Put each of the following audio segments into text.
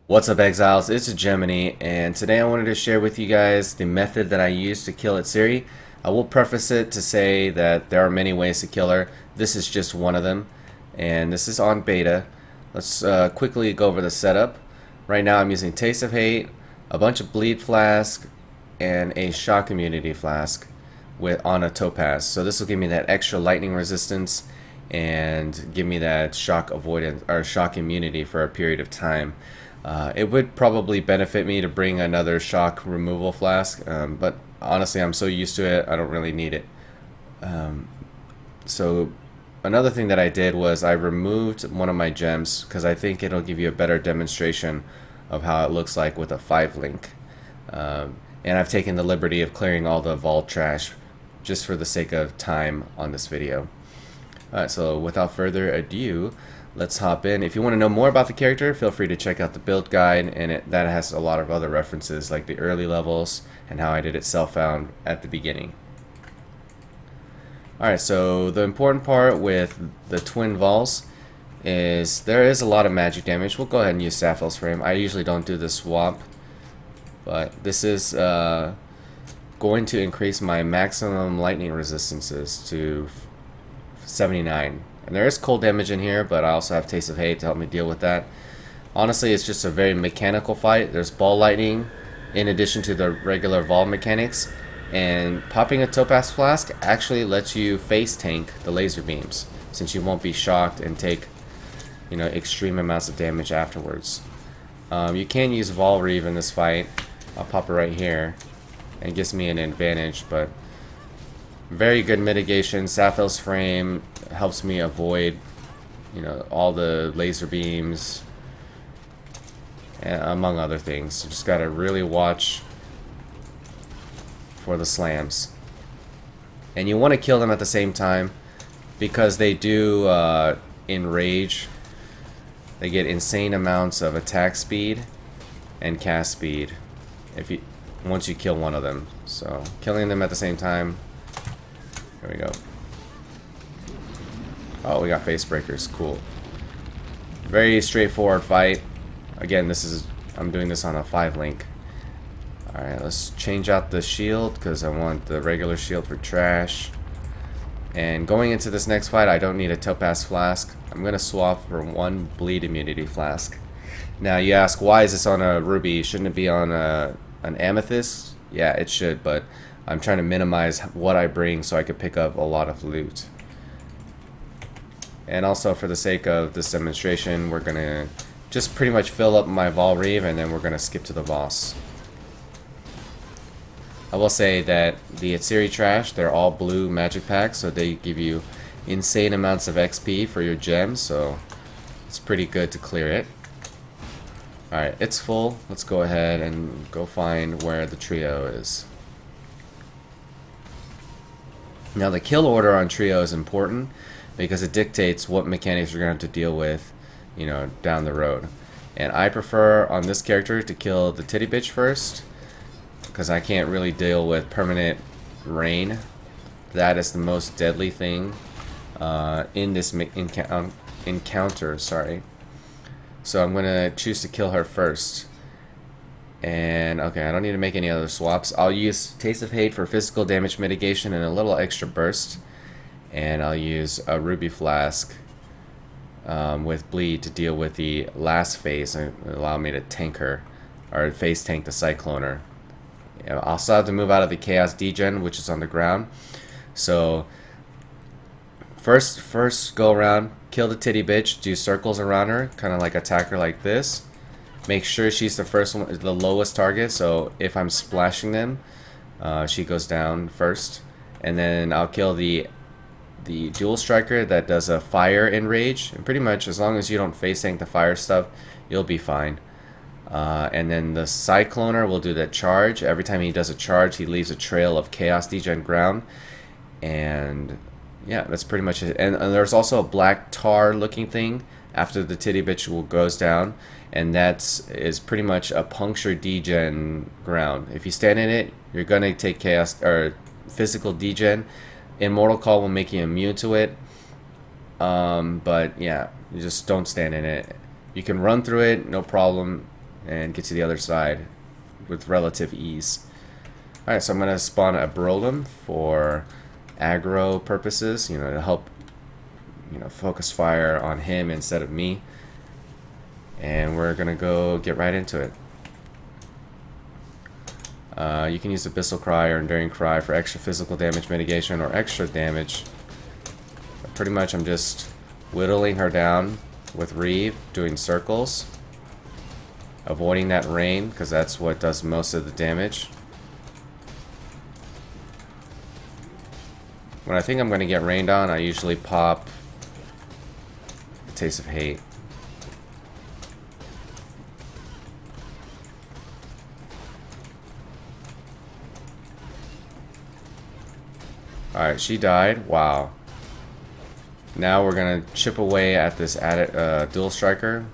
What's up, Exiles? It's Gemini, and today I wanted to share with you guys the method that I use to kill Atziri. I will preface it to say that there are many ways to kill her. This is just one of them, and this is on beta. Let's quickly go over the setup. Right now I'm using Taste of Hate, a bunch of bleed flask, and a shock immunity flask on a topaz. So this will give me that extra lightning resistance and give me that shock avoidance or shock immunity for a period of time. It would probably benefit me to bring another shock removal flask, but honestly I'm so used to it I don't really need it. So another thing that I did was I removed one of my gems because I think it'll give you a better demonstration of how it looks like with a 5 link. And I've taken the liberty of clearing all the vault trash just for the sake of time on this video. Alright, so without further ado, let's hop in. If you want to know more about the character, feel free to check out the build guide, and that has a lot of other references like the early levels and how I did it self-found at the beginning. Alright, so the important part with the twin vols is there is a lot of magic damage. We'll go ahead and use Sapphire's Frame. I usually don't do the swap, but this is going to increase my maximum lightning resistances to 79. And there is cold damage in here, but I also have Taste of Hate to help me deal with that. Honestly, it's just a very mechanical fight. There's ball lightning in addition to the regular vol mechanics, and popping a topaz flask actually lets you face tank the laser beams since you won't be shocked and take, you know, extreme amounts of damage afterwards. You can use HegeReave in this fight. I'll pop it right here, and it gives me an advantage, but very good mitigation. Sapphire's Frame helps me avoid, you know, all the laser beams, among other things. You just gotta really watch for the slams, and you want to kill them at the same time because they do enrage. They get insane amounts of attack speed and cast speed once you kill one of them. So killing them at the same time. There we go. Oh, we got face breakers. Cool. Very straightforward fight. Again, I'm doing this on a 5 link. Alright, let's change out the shield because I want the regular shield for trash. And going into this next fight, I don't need a topaz flask. I'm going to swap for 1 bleed immunity flask. Now you ask, why is this on a ruby? Shouldn't it be on an amethyst? Yeah, it should, but I'm trying to minimize what I bring so I could pick up a lot of loot. And also for the sake of this demonstration, we're going to just pretty much fill up my HegeReave and then we're going to skip to the boss. I will say that the Atziri trash, they're all blue magic packs, so they give you insane amounts of XP for your gems, so it's pretty good to clear it. Alright, it's full. Let's go ahead and go find where the trio is. Now the kill order on trio is important because it dictates what mechanics you're going to have to deal with, you know, down the road. And I prefer on this character to kill the titty bitch first because I can't really deal with permanent rain. That is the most deadly thing in this encounter. Sorry. So I'm going to choose to kill her first. And okay, I don't need to make any other swaps. I'll use Taste of Hate for physical damage mitigation and a little extra burst. And I'll use a ruby flask with bleed to deal with the last phase and allow me to tank her, or face tank the cycloner. I'll still have to move out of the chaos degen, which is on the ground. So first go around, kill the titty bitch, do circles around her, kind of like attack her like this. Make sure she's the first one, the lowest target, so if I'm splashing them, she goes down first. And then I'll kill the dual striker that does a fire enrage, and pretty much as long as you don't face tank the fire stuff, you'll be fine. And then the cycloner will do that charge. Every time he does a charge, he leaves a trail of chaos degen ground. And yeah, that's pretty much it. And there's also a black tar looking thing after the titty bitch goes down, and is pretty much a puncture degen ground. If you stand in it, you're gonna take chaos or physical degen. Immortal Call will make you immune to it, but yeah, you just don't stand in it. You can run through it, no problem. and get to the other side with relative ease. Alright, so I'm going to spawn a Brolem for aggro purposes, you know, to help, you know, focus fire on him instead of me. And we're going to go get right into it. You can use Abyssal Cry or Enduring Cry for extra physical damage mitigation or extra damage. But pretty much I'm just whittling her down with Reave, doing circles, avoiding that rain because that's what does most of the damage. When I think I'm going to get rained on, I usually pop Taste of Hate. Alright, she died. Wow. Now we're going to chip away at this Dual Striker.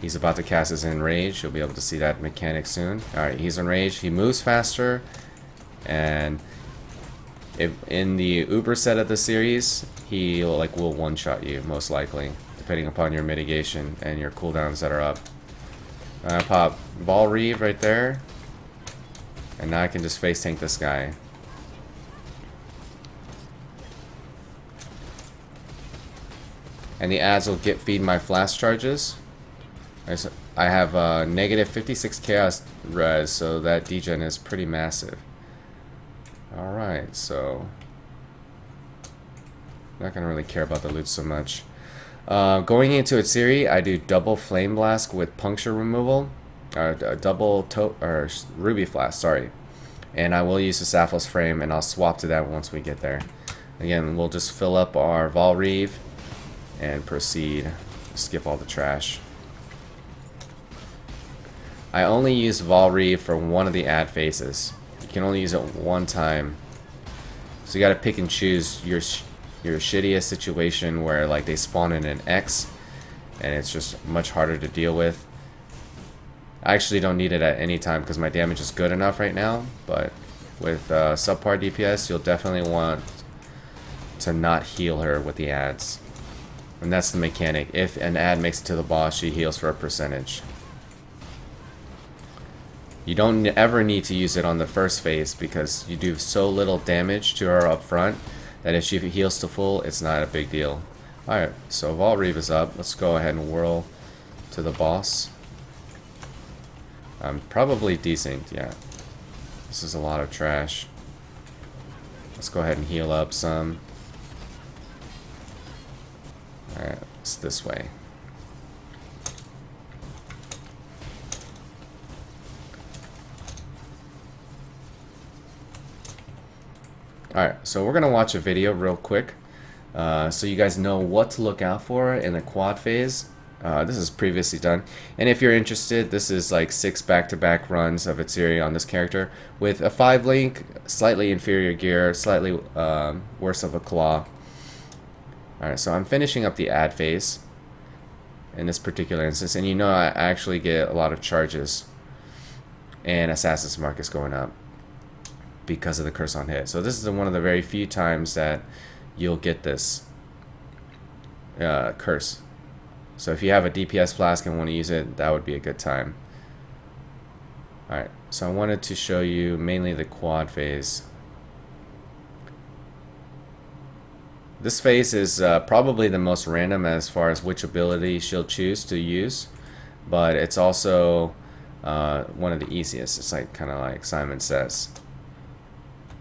He's about to cast his Enrage. You'll be able to see that mechanic soon. Alright, he's Enraged. He moves faster. And if in the Uber set of the series, he will one-shot you, most likely, depending upon your mitigation and your cooldowns that are up. I pop Ball Reave right there. And now I can just face tank this guy. And the ads will feed my flash charges. I have negative 56 chaos res, so that degen is pretty massive. Alright, so not gonna really care about the loot so much. Going into Atziri, I do double Flame Blast with puncture removal, double Ruby Flash, sorry. And I will use the Sapphos Frame, and I'll swap to that once we get there. Again, we'll just fill up our Vol Reave and proceed. Skip all the trash. I only use Vol Reave for one of the ad phases. You can only use it one time. So you gotta pick and choose your shittiest situation where like they spawn in an X and it's just much harder to deal with. I actually don't need it at any time because my damage is good enough right now, but with subpar DPS you'll definitely want to not heal her with the ads. And that's the mechanic. If an ad makes it to the boss, she heals for a percentage. You don't ever need to use it on the first phase because you do so little damage to her up front that if she heals to full, it's not a big deal. Alright, so Vol Reave is up. Let's go ahead and whirl to the boss. I'm probably desynced, yeah. This is a lot of trash. Let's go ahead and heal up some. Alright, it's this way. Alright, so we're going to watch a video real quick so you guys know what to look out for in the quad phase. This is previously done. And if you're interested, this is like 6 back-to-back runs of Atziri on this character with a 5 link, slightly inferior gear, slightly worse of a claw. Alright, so I'm finishing up the ad phase in this particular instance, and you know I actually get a lot of charges and Assassin's Mark is going up because of the curse on hit. So this is one of the very few times that you'll get this curse. So if you have a DPS flask and want to use it, that would be a good time. Alright, so I wanted to show you mainly the quad phase. This phase is probably the most random as far as which ability she'll choose to use, but it's also one of the easiest. It's like kind of like Simon Says.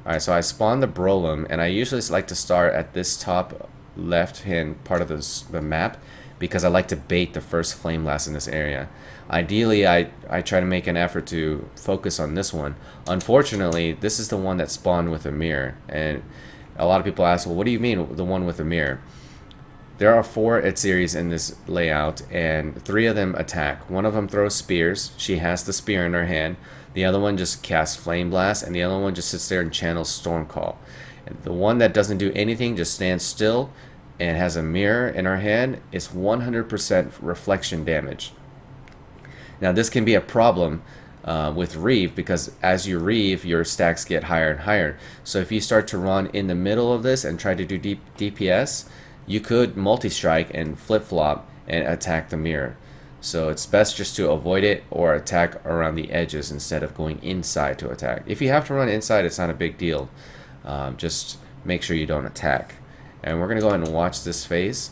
Alright, so I spawned the Brolem, and I usually like to start at this top left-hand part of the map because I like to bait the first Flame Blast in this area. Ideally, I try to make an effort to focus on this one. Unfortunately, this is the one that spawned with a mirror, and a lot of people ask, well, what do you mean the one with a mirror? There are 4 Atziris in this layout, and 3 of them attack. One of them throws spears. She has the spear in her hand. The other one just casts Flame Blast, and the other one just sits there and channels Storm Call. And the one that doesn't do anything, just stands still, and has a mirror in her hand, is 100% reflection damage. Now this can be a problem with Reave, because as you Reave, your stacks get higher and higher. So if you start to run in the middle of this and try to do DPS, you could multi-strike and flip-flop and attack the mirror. So it's best just to avoid it or attack around the edges instead of going inside to attack. If you have to run inside, it's not a big deal. Just make sure you don't attack. And we're going to go ahead and watch this phase.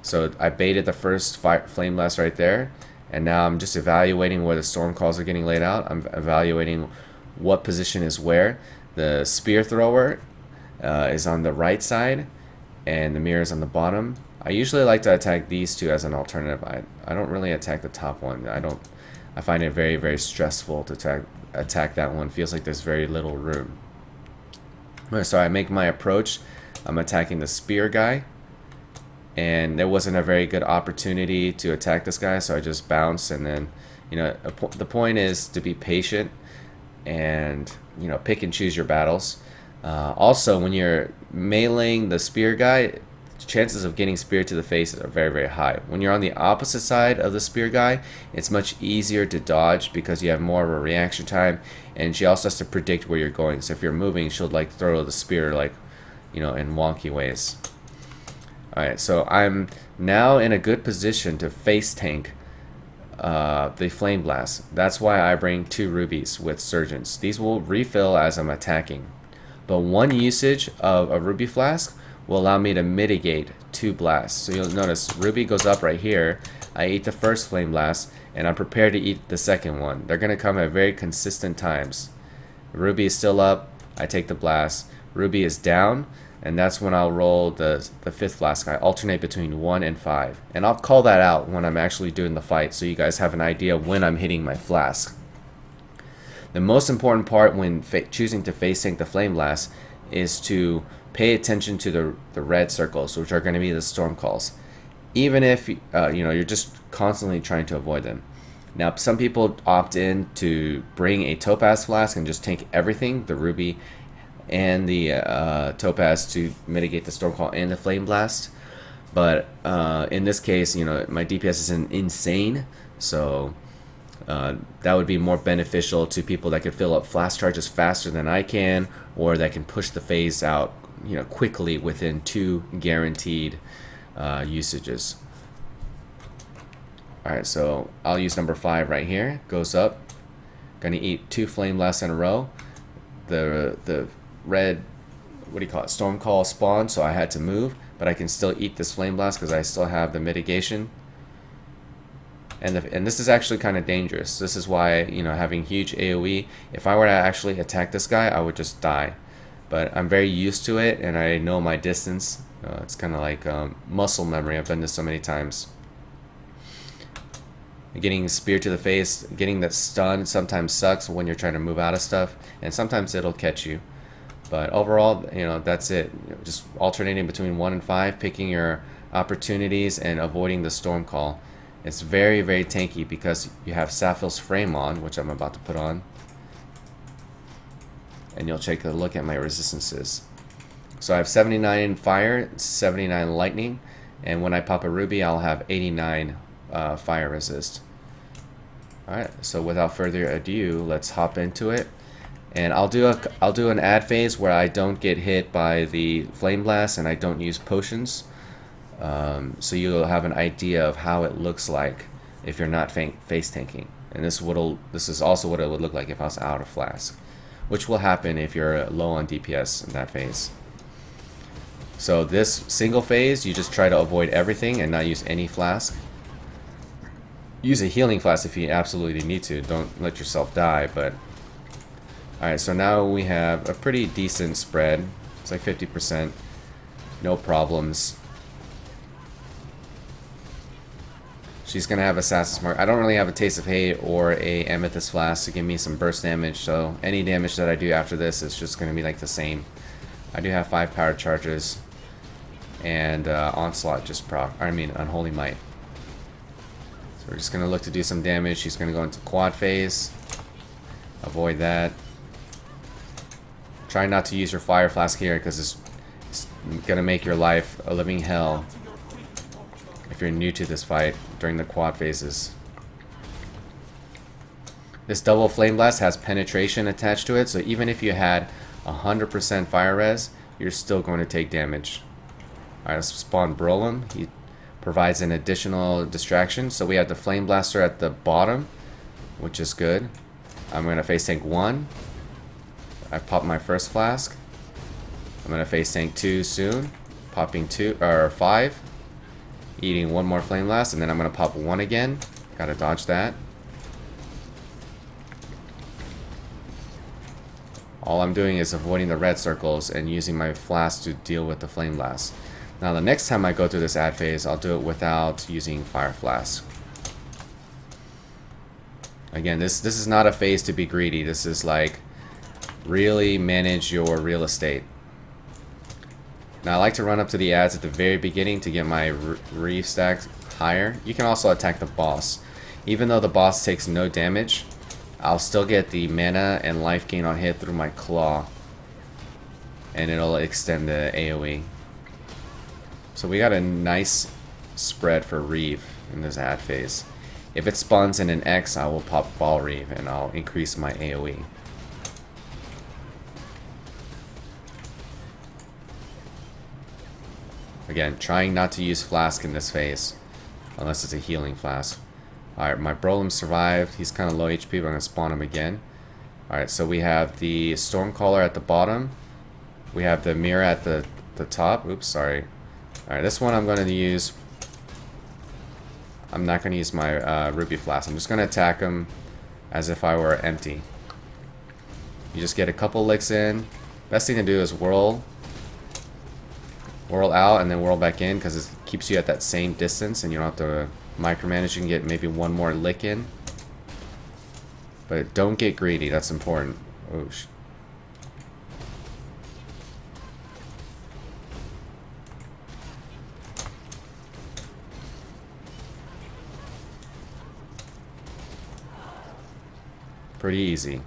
So I baited the first flame blast right there. And now I'm just evaluating where the storm calls are getting laid out. I'm evaluating what position is where. The spear thrower is on the right side, and the mirror is on the bottom. I usually like to attack these two as an alternative. I don't really attack the top one. I find it very, very stressful to attack that one. Feels like there's very little room. So I make my approach. I'm attacking the spear guy, and there wasn't a very good opportunity to attack this guy, so I just bounce. And then, the point is to be patient and pick and choose your battles. Also, when you're meleeing the spear guy, chances of getting speared to the face are very, very high. When you're on the opposite side of the spear guy, it's much easier to dodge because you have more of a reaction time, and she also has to predict where you're going. So if you're moving, she'll throw the spear in wonky ways. Alright, so I'm now in a good position to face tank the flame blast. That's why I bring 2 rubies with surgeons. These will refill as I'm attacking, but one usage of a ruby flask will allow me to mitigate 2 blasts. So you'll notice ruby goes up right here. I eat the first flame blast, and I'm prepared to eat the second one. They're going to come at very consistent times. Ruby is still up, I take the blast. Ruby is down, and that's when I'll roll the 5th flask. I alternate between 1 and 5, and I'll call that out when I'm actually doing the fight, so you guys have an idea when I'm hitting my flask. The most important part when choosing to face tank the flame blast is to pay attention to the red circles, which are going to be the storm calls, even if you're just constantly trying to avoid them. Now, some people opt in to bring a topaz flask and just tank everything, the ruby and the topaz, to mitigate the storm call and the flame blast. But in this case, my DPS isn't insane, so that would be more beneficial to people that can fill up flask charges faster than I can, or that can push the phase out quickly within 2 guaranteed usages. Alright, so I'll use number 5 right here. Goes up. Gonna eat 2 flame blasts in a row. The red, storm call spawned, so I had to move, but I can still eat this flame blast because I still have the mitigation. And this is actually kind of dangerous. This is why, having huge AoE, if I were to actually attack this guy, I would just die. But I'm very used to it, and I know my distance. It's kind of like muscle memory. I've done this so many times. Getting speared to the face, getting that stun sometimes sucks when you're trying to move out of stuff, and sometimes it'll catch you. But overall, that's it. Just alternating between 1 and 5, picking your opportunities and avoiding the storm call. It's very, very tanky because you have Saphil's frame on, which I'm about to put on. And you'll take a look at my resistances. So I have 79 fire, 79 lightning, and when I pop a ruby, I'll have 89 fire resist. Alright, so without further ado, let's hop into it. And I'll do an ad phase where I don't get hit by the flame blast and I don't use potions. So you'll have an idea of how it looks like if you're not face tanking. And this is also what it would look like if I was out of flask, which will happen if you're low on DPS in that phase. So this single phase, you just try to avoid everything and not use any flask. Use a healing flask if you absolutely need to. Don't let yourself die. But alright, so now we have a pretty decent spread. It's like 50%. No problems. She's gonna have Assassin's Mark. I don't really have a Taste of Hate or a Amethyst Flask to give me some burst damage, so any damage that I do after this is just gonna be like the same. I do have 5 power charges, and Onslaught just Unholy Might. So we're just gonna look to do some damage. She's gonna go into quad phase. Avoid that. Try not to use your Fire Flask here because it's gonna make your life a living hell if you're new to this fight during the quad phases. This double flame blast has penetration attached to it, so even if you had 100% fire res, you're still going to take damage. Alright, let's spawn Brolem. provides an additional distraction. So we have the flame blaster at the bottom, which is good. I'm gonna face tank 1. I pop my first flask. I'm gonna face tank 2 soon, popping 2 or 5, eating 1 more flame blast, and then I'm gonna pop 1 again. Gotta dodge that. All I'm doing is avoiding the red circles and using my flask to deal with the flame blast. Now the next time I go through this ad phase, I'll do it without using fire flask. Again, this is not a phase to be greedy. This is like really manage your real estate. Now I like to run up to the ads at the very beginning to get my reef stack higher. You can also attack the boss. Even though the boss takes no damage, I'll still get the mana and life gain on hit through my claw, and it'll extend the AoE. So we got a nice spread for Reave in this ad phase. If it spawns in an X, I will pop HegeReave and I'll increase my AoE. Again, trying not to use flask in this phase, unless it's a healing flask. Alright, my Brolem survived. He's kind of low HP, but I'm going to spawn him again. Alright, so we have the Stormcaller at the bottom. We have the mirror at the top. Oops, sorry. Alright, this one I'm going to use. I'm not going to use my Ruby Flask. I'm just going to attack him as if I were empty. You just get a couple licks in. Best thing to do is whirl out and then whirl back in, because it keeps you at that same distance and you don't have to micromanage. You can get maybe 1 more lick in, but don't get greedy. That's important. Oh, pretty easy.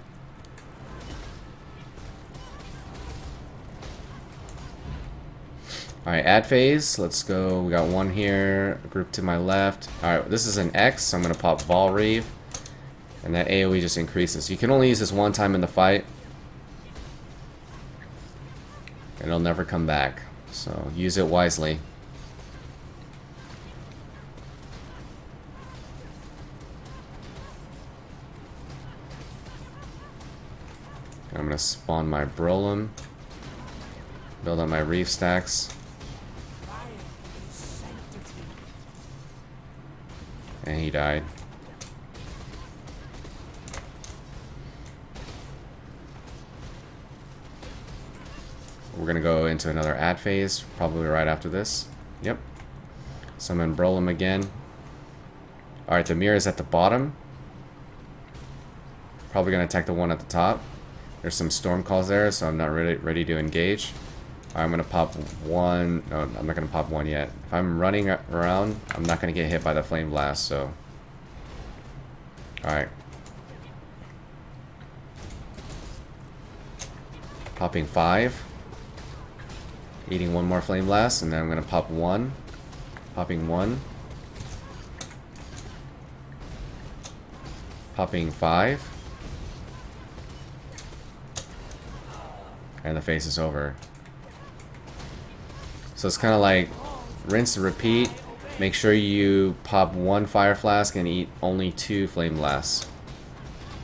Alright, ad phase, let's go. We got 1 here, a group to my left. Alright, this is an X, so I'm going to pop HegeReave, and that AoE just increases. You can only use this 1 time in the fight, and it'll never come back, so use it wisely. I'm going to spawn my Brolem, build up my reef stacks. And he died. We're gonna go into another ad phase, probably right after this. Yep. Summon Brolem again. Alright, the mirror is at the bottom. Probably gonna attack the one at the top. There's some storm calls there, so I'm not ready to engage. I'm gonna pop 1. No, I'm not gonna pop 1 yet. If I'm running around, I'm not gonna get hit by the flame blast. So, all right. Popping 5. Eating 1 more flame blast, and then I'm gonna pop 1. Popping 1. Popping 5. And the phase is over. So it's kind of like rinse and repeat. Make sure you pop 1 fire flask and eat only 2 flame blasts.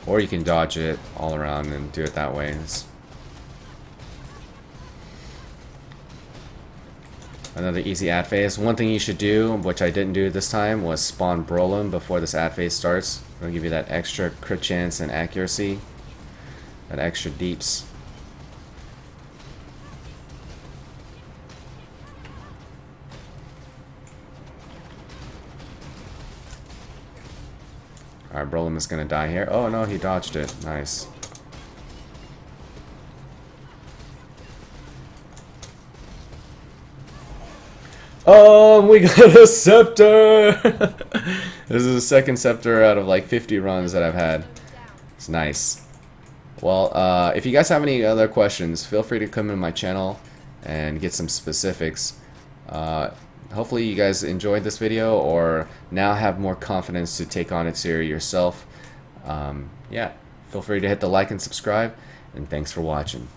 Or you can dodge it all around and do it that way. It's another easy ad phase. One thing you should do, which I didn't do this time, was spawn Brolem before this ad phase starts. It'll give you that extra crit chance and accuracy. That extra deeps. Alright, Brolem is gonna die here. Oh no, he dodged it. Nice. Oh, we got a scepter! This is the second scepter out of like 50 runs that I've had. It's nice. Well, if you guys have any other questions, feel free to come in my channel and get some specifics. Hopefully you guys enjoyed this video or now have more confidence to take on Atziri yourself. Yeah, feel free to hit the like and subscribe, and thanks for watching.